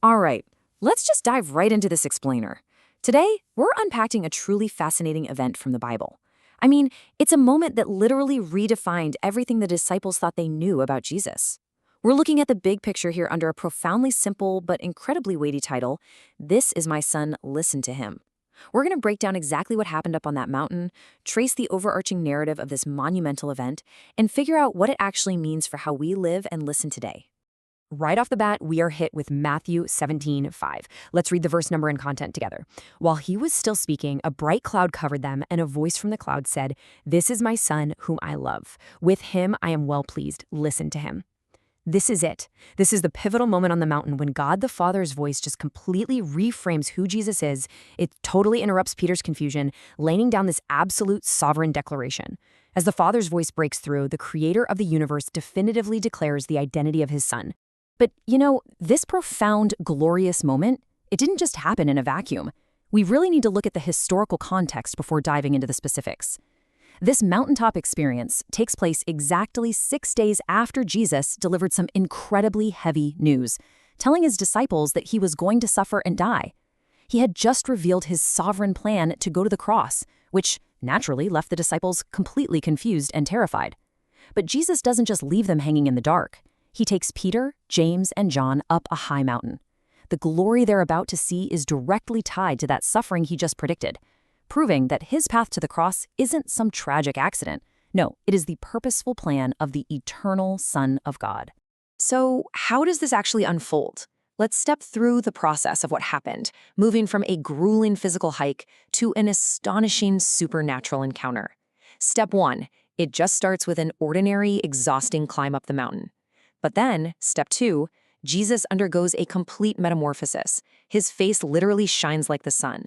All right, let's just dive right into this explainer. Today, we're unpacking a truly fascinating event from the Bible. I mean, it's a moment that literally redefined everything the disciples thought they knew about Jesus. We're looking at the big picture here under a profoundly simple but incredibly weighty title, This is My Son, Listen to Him. We're going to break down exactly what happened up on that mountain, trace the overarching narrative of this monumental event, and figure out what it actually means for how we live and listen today. Right off the bat, we are hit with Matthew 17:5. Let's read the verse number and content together. While he was still speaking, a bright cloud covered them, and a voice from the cloud said, "This is my son whom I love. With him I am well pleased. Listen to him." This is it. This is the pivotal moment on the mountain when God the Father's voice just completely reframes who Jesus is. It totally interrupts Peter's confusion, laying down this absolute sovereign declaration. As the Father's voice breaks through, the creator of the universe definitively declares the identity of his son. But, this profound, glorious moment, it didn't just happen in a vacuum. We really need to look at the historical context before diving into the specifics. This mountaintop experience takes place exactly 6 days after Jesus delivered some incredibly heavy news, telling his disciples that he was going to suffer and die. He had just revealed his sovereign plan to go to the cross, which naturally left the disciples completely confused and terrified. But Jesus doesn't just leave them hanging in the dark. He takes Peter, James, and John up a high mountain. The glory they're about to see is directly tied to that suffering he just predicted, proving that his path to the cross isn't some tragic accident. No, it is the purposeful plan of the eternal Son of God. So, how does this actually unfold? Let's step through the process of what happened, moving from a grueling physical hike to an astonishing supernatural encounter. Step 1, it just starts with an ordinary, exhausting climb up the mountain. But then, step 2, Jesus undergoes a complete metamorphosis. His face literally shines like the sun.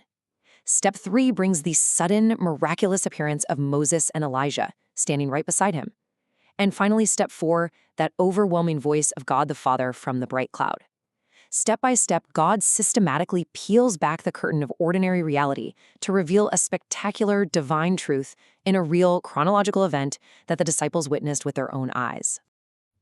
Step 3 brings the sudden, miraculous appearance of Moses and Elijah, standing right beside him. And finally, step 4, that overwhelming voice of God the Father from the bright cloud. Step by step, God systematically peels back the curtain of ordinary reality to reveal a spectacular divine truth in a real chronological event that the disciples witnessed with their own eyes.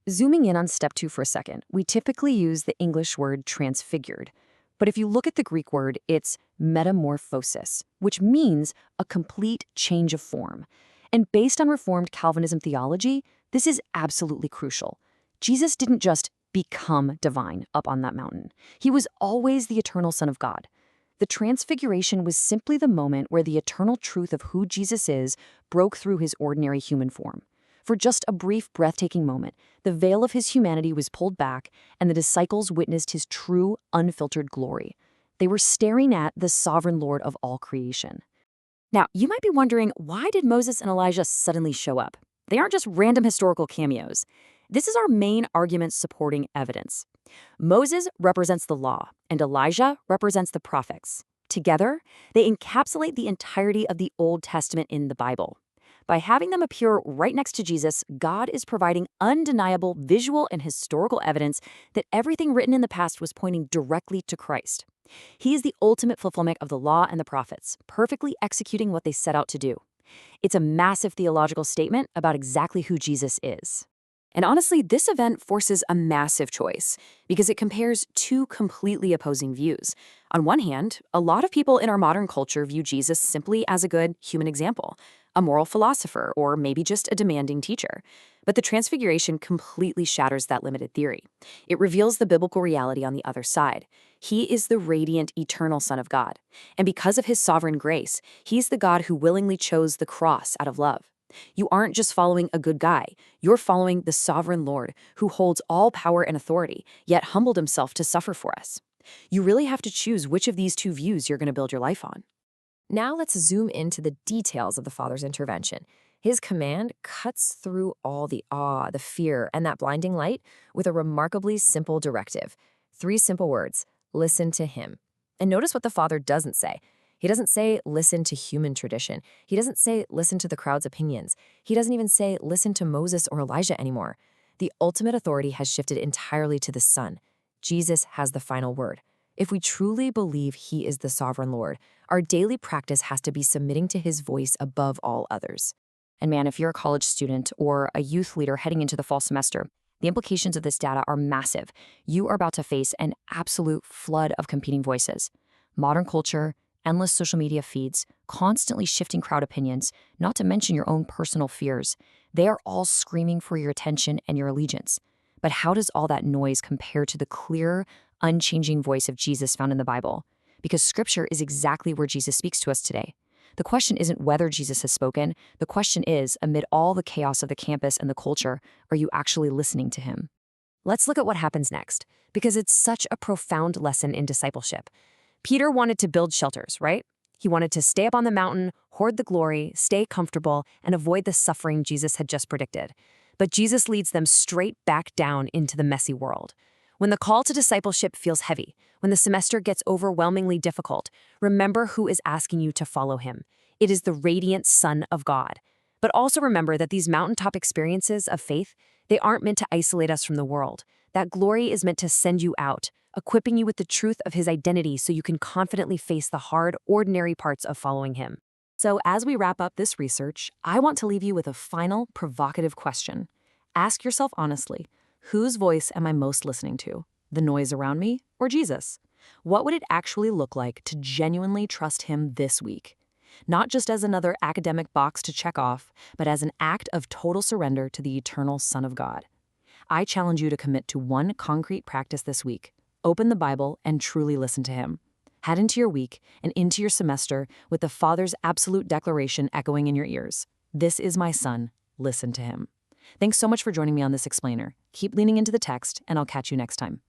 Zooming in on step 2 for a second, we typically use the English word transfigured. But if you look at the Greek word, it's metamorphosis, which means a complete change of form. And based on Reformed Calvinism theology, this is absolutely crucial. Jesus didn't just become divine up on that mountain. He was always the eternal Son of God. The transfiguration was simply the moment where the eternal truth of who Jesus is broke through his ordinary human form. For just a brief, breathtaking moment, the veil of his humanity was pulled back, and the disciples witnessed his true, unfiltered glory. They were staring at the sovereign Lord of all creation. Now, you might be wondering, why did Moses and Elijah suddenly show up? They aren't just random historical cameos. This is our main argument supporting evidence. Moses represents the law, and Elijah represents the prophets. Together, they encapsulate the entirety of the Old Testament in the Bible. By having them appear right next to Jesus, God is providing undeniable visual and historical evidence that everything written in the past was pointing directly to Christ. He is the ultimate fulfillment of the law and the prophets, perfectly executing what they set out to do. It's a massive theological statement about exactly who Jesus is. And honestly, this event forces a massive choice because it compares two completely opposing views. On one hand, a lot of people in our modern culture view Jesus simply as a good human example, a moral philosopher, or maybe just a demanding teacher. But the Transfiguration completely shatters that limited theory. It reveals the biblical reality on the other side. He is the radiant, eternal Son of God. And because of his sovereign grace, he's the God who willingly chose the cross out of love. You aren't just following a good guy. You're following the sovereign Lord who holds all power and authority, yet humbled himself to suffer for us. You really have to choose which of these two views you're going to build your life on. Now let's zoom into the details of the Father's intervention. His command cuts through all the awe, the fear, and that blinding light with a remarkably simple directive. 3 simple words: listen to him. And notice what the Father doesn't say. He doesn't say, listen to human tradition. He doesn't say, listen to the crowd's opinions. He doesn't even say, listen to Moses or Elijah anymore. The ultimate authority has shifted entirely to the Son. Jesus has the final word. If we truly believe he is the sovereign Lord, our daily practice has to be submitting to his voice above all others. And man, if you're a college student or a youth leader heading into the fall semester, The implications of this data are massive. You are about to face an absolute flood of competing voices. Modern culture, endless social media feeds, constantly shifting crowd opinions, not to mention your own personal fears. They are all screaming for your attention and your allegiance. But how does all that noise compare to the clear, unchanging voice of Jesus found in the Bible? Because Scripture is exactly where Jesus speaks to us today. The question isn't whether Jesus has spoken. The question is, amid all the chaos of the campus and the culture, are you actually listening to him? Let's look at what happens next, because it's such a profound lesson in discipleship. Peter wanted to build shelters, right? He wanted to stay up on the mountain, hoard the glory, stay comfortable, and avoid the suffering Jesus had just predicted. But Jesus leads them straight back down into the messy world. When the call to discipleship feels heavy, when the semester gets overwhelmingly difficult, remember who is asking you to follow him. It is the radiant Son of God. But also remember that these mountaintop experiences of faith, they aren't meant to isolate us from the world. That glory is meant to send you out, equipping you with the truth of his identity so you can confidently face the hard, ordinary parts of following him. So as we wrap up this research, I want to leave you with a final, provocative question. Ask yourself honestly, whose voice am I most listening to? The noise around me or Jesus? What would it actually look like to genuinely trust him this week? Not just as another academic box to check off, but as an act of total surrender to the eternal Son of God. I challenge you to commit to one concrete practice this week. Open the Bible and truly listen to him. Head into your week and into your semester with the Father's absolute declaration echoing in your ears. This is my son, listen to him. Thanks so much for joining me on this explainer. Keep leaning into the text, and I'll catch you next time.